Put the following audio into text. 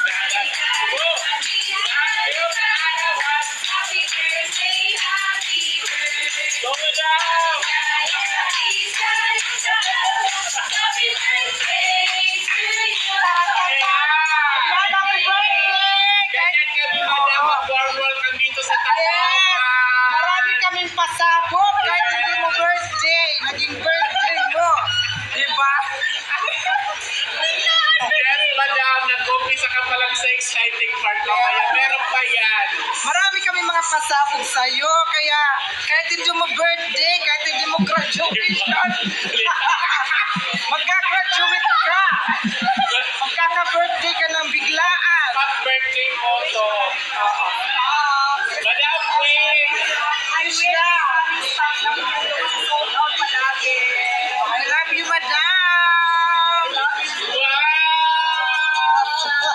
Go down! Ganyan kami madam, mag-warm welcome dito sa Tacloban. Marami kaming pasabog kahit hindi mo birthday. Naging birthday mo. Diba? Yes, madam, nag-umpisa ka pa lang sa exciting part. Mamaya, meron pa yan. Marami kami mga pasabog sa'yo. Kaya kahit hindi mo birthday, kahit hindi mo graduation.